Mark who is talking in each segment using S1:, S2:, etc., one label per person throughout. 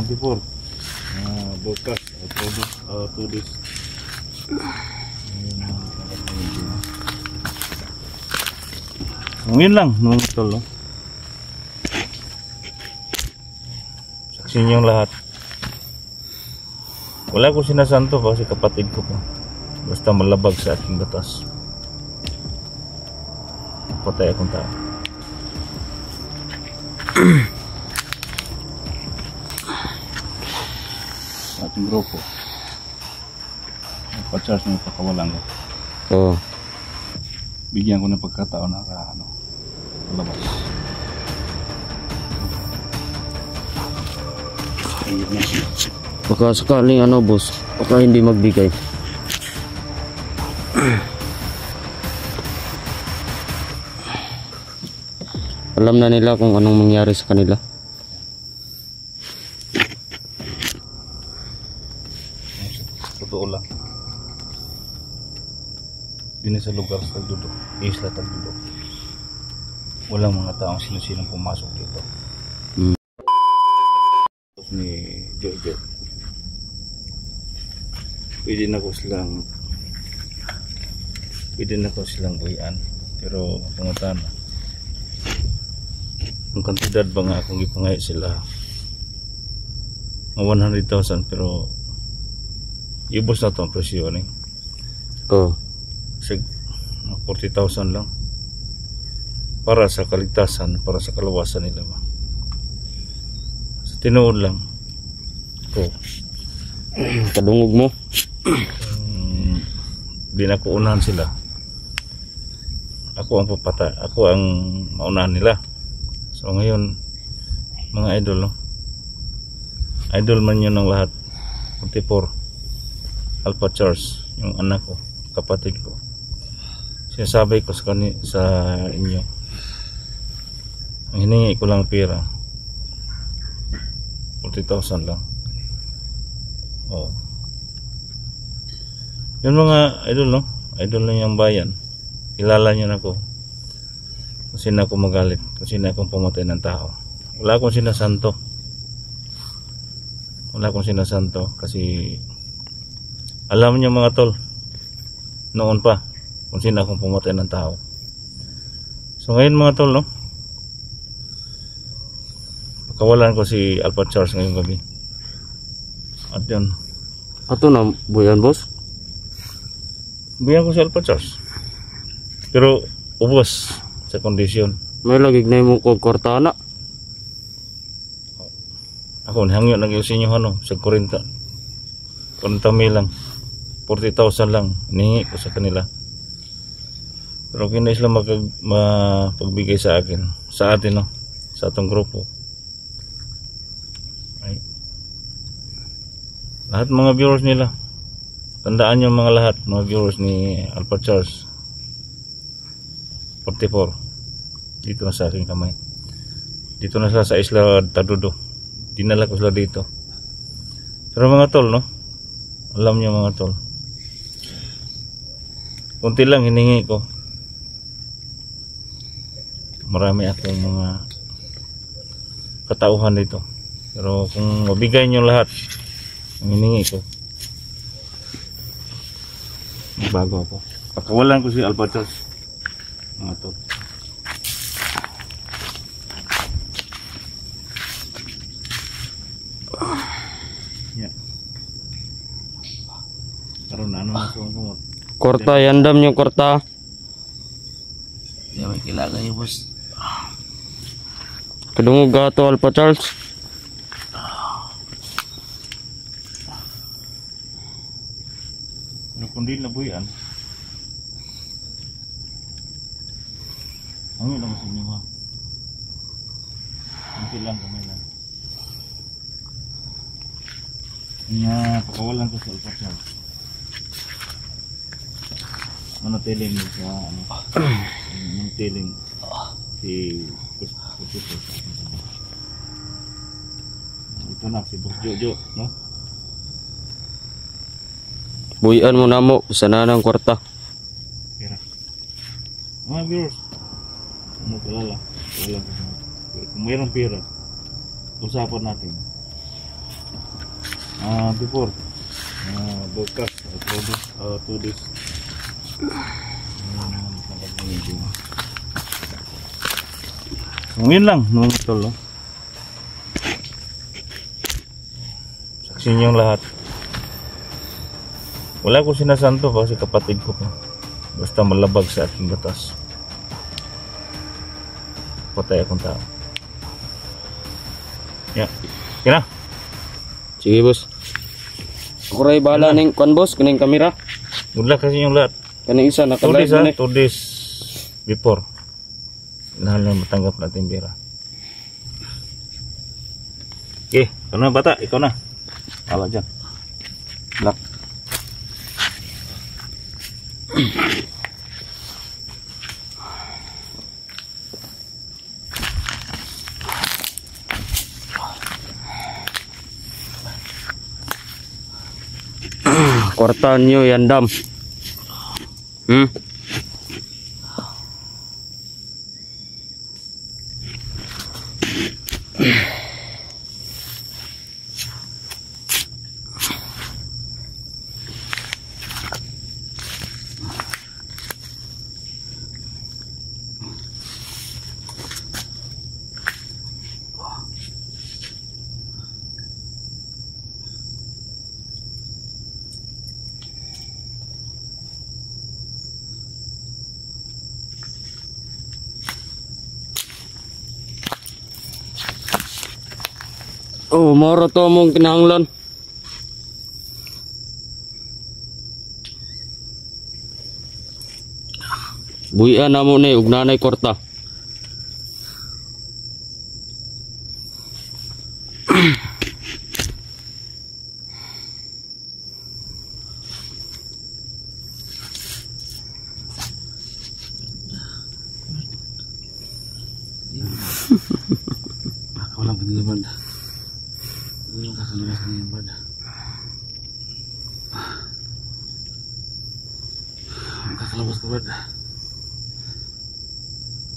S1: before bukas o 2 days. Ngayon lang mga tol, no? Saksihin yung lahat. Wala ko sinasanto kasi kapatid ko po. Basta malabag sa aking batas, patay akong tao. Sa ating grupo pa-charge ng pakawalan ko.
S2: Oo.
S1: Bigyan ko ng pagkataon na malabas.
S2: Baka sakaling boss, baka hindi magbigay. Alam na nila kung anong mangyari sa kanila.
S1: Totoo lang. Din sa lugar sa Tagdudo, Isla Tagdudo, walang mga taong silang pumasok dito. Ni Jojo, pwede na ko silang buhian, pero pangutan ang kantidad ba nga akong ipangay sila ng 100,000, pero ibos na ito ang presyo ni. Kasi 40,000 lang para sa kaligtasan, para sa kalawasan nila ba. Sa tinuod lang ko
S2: kadungog mo.
S1: Di na ko unahan sila. Ako ang papatay, ako ang maunahan nila. So ngayon mga idol, no? Idol man yun ng lahat. 44 Alpha Charles, yung anak ko, kapatid ko. Sinasabi ko sa inyo, ang hiningi ko lang pera 40,000 lang. Yun mga idol, no? Idol lang yung bayan. Kilala nyo na ko kung sino ako magalit, kung sino akong pumatay ng tao. Wala akong sinasanto kasi alam nyo mga tol, noon pa kung sino akong pumatay ng tao. So ngayon mga tol, no, pakawalan ko si Alpha Charles ngayong gabi. At yun,
S2: Ato na buyan, boss.
S1: buyan ko si Alpha Charles, pero ubos sa kondisyon.
S2: May lagig na mo kog kortana.
S1: Ako nahangyo nag-iusin nyo sa 40 mil lang, 40,000 lang hinihingi ko sa kanila, pero kinais lang mapagbigay sa akin, sa atin, no, sa atong grupo. Ay, lahat mga viewers nila, tandaan nyo mga lahat mga viewers ni Alpha Charles 44, dito na sa aking kamay, dito na sila sa Isla Tagdudo. Dinala ko sila dito. Pero mga tol, no, alam nyo mga tol, kunti lang hiningi ko. Marami akong mga katauhan dito, pero kung mabigay nyo lahat ang hiningi ko, magbago ako. Pakawalan ko si Alpha Charles mga tol. Yeah. Karon na ano kumot.
S2: Korta, yandam nyo korta.
S3: Hindi may kailangan yung boss.
S2: Kadungog gato Alpha Charles.
S1: Ano kundi na buyan? Ano lang sa inyo ha? Kunti lang, kamay lang. Pakawalan ko sa Alpha Charles. Manatiling sa manatiling si Kuskus. Ito na si Boss Jojo, no?
S2: Buyan mo na mo, sana ng kwarta.
S1: Pera. Mga viewers, ano kalala? Pero kung mayroong pera, usapan natin. before. Bukas. 2 days. Ngayon lang, nung tol. Saksi niyong lahat. Wala ko sinasanto kasi kapatid ko pa. Basta malabag sa ating batas. Patay akong tao. Yeah. Kina?
S2: Sige, boss. Ako rin bahala ng kwan, boss. Kaning kamera.
S1: Good luck kasi yung lahat.
S2: Kaning isa
S1: 2
S2: nakalive
S1: days,
S2: na eh.
S1: 2 days before. Nahal na matanggap natin pera. Okay, ikaw na bata, ikaw na. Wala dyan. Lock.
S2: Kwarta nyo, Yandam. Oh, moro to mong kinahanglan. Buhian na mo ni ug nanay kwarta.
S1: Walang paniliban. Walang kakalabas na yung bad. Ang kakalabas na bad.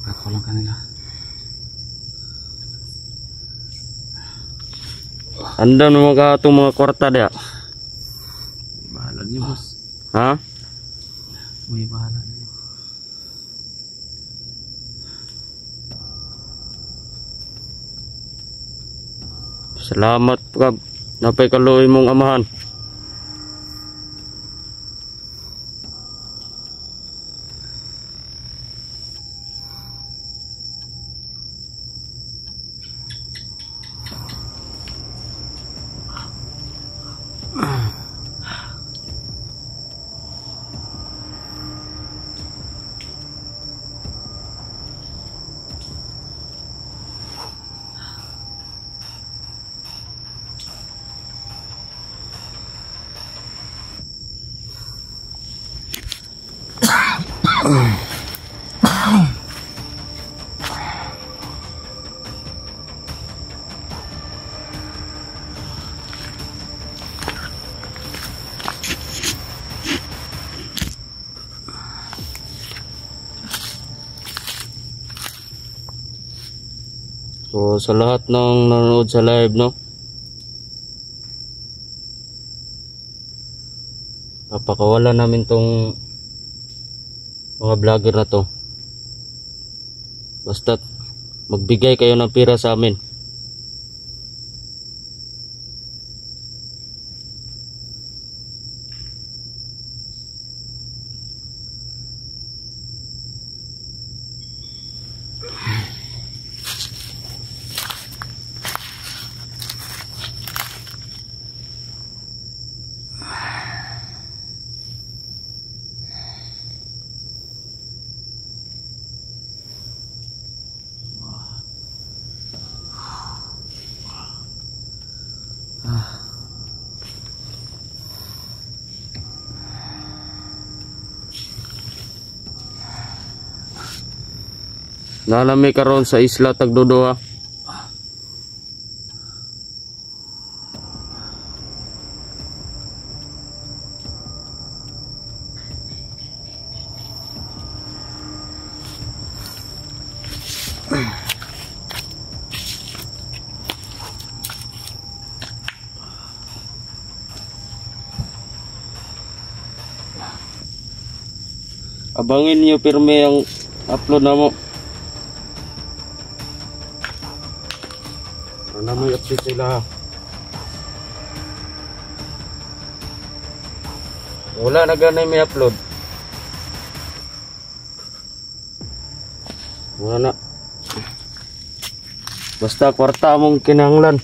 S1: Kakawalan kanila.
S2: Anda naman ka itong mga kwarta dia.
S1: Bahala niyo, boss.
S2: Ha?
S1: May bahala niyo.
S2: Salamat kag napay kaluoy mong amahan. So sa lahat ng nanonood sa live, no, napakawala namin tong mga vlogger na to. Basta magbigay kayo ng pera sa amin. Nalami karon sa Isla Tagduduha. Abangin niyo pirme ang upload na mo. Para may update sila. Wala na ganay may upload. Wala na. Basta kwarta mong kinahanglan.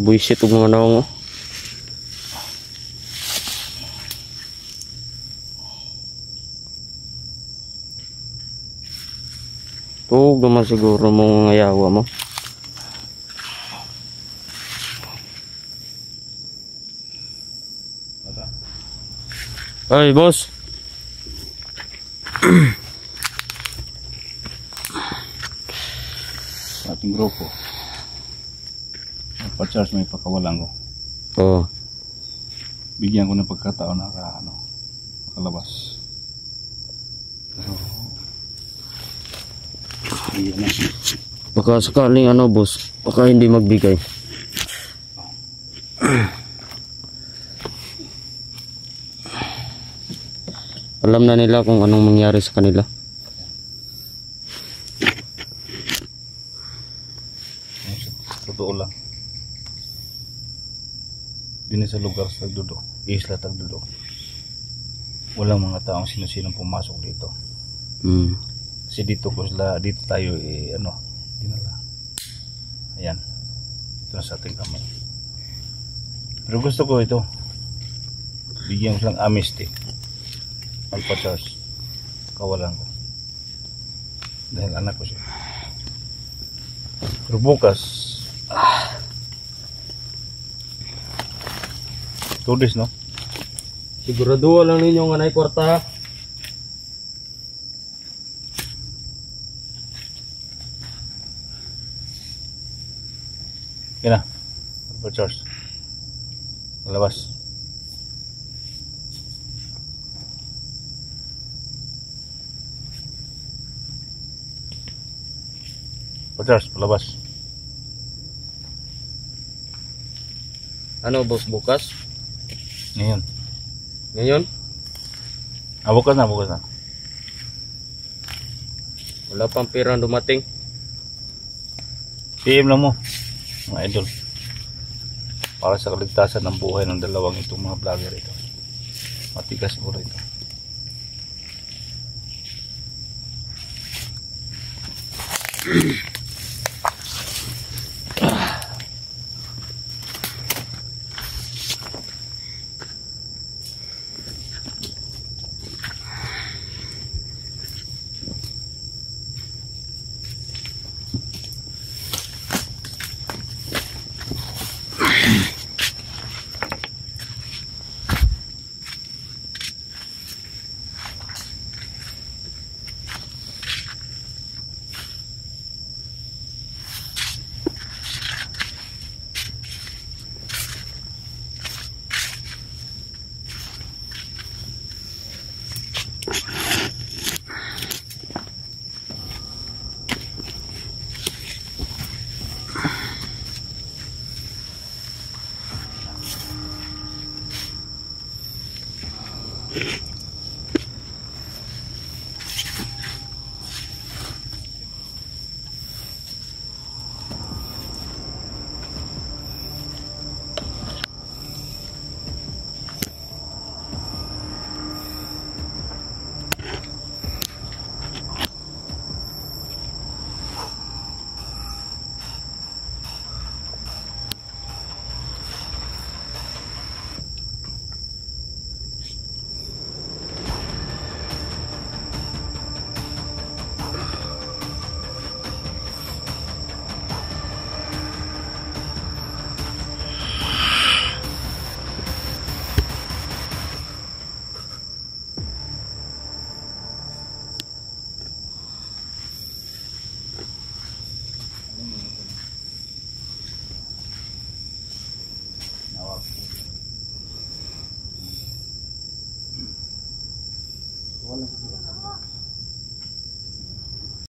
S2: Buisit og mga naong. Tuog naman siguro mong yawa mo. Ay, boss.
S1: Sa ating grupo. Pa-charge may pakawalan ko.
S2: Oo.
S1: Bigyan ko ng pagkataon na makalabas. Pero iyan na.
S2: Baka sakaling boss, baka hindi magbigay. Alam na nila kung anong mangyari sa kanila.
S1: Totoo lang. Din sa lugar sa Tagdudo, Isla Tagdudo, walang mga taong sino-sinong pumasok dito. Kasi dito tayo dinala. Ayan. Ito na sa ating kamay. Pero gusto ko ito. Bigyan ko lang amnesty. Alpha Charles. Kawalan ko. Dahil anak ko siya. Pero bukas, 2 days, no?
S2: Sigurado lang ninyo nga nay kwarta.
S1: Yan na. Alpha Charles. Malabas. Alpha Charles, palabas.
S2: Ano boss, bukas?
S1: Ngayon.
S2: Ngayon?
S1: Bukas na.
S2: Wala pang pera dumating.
S1: PM lang mo, mga idol. Para sa kaligtasan ng buhay ng dalawang itong mga vlogger ito. Matigas siguro ito.
S2: wala.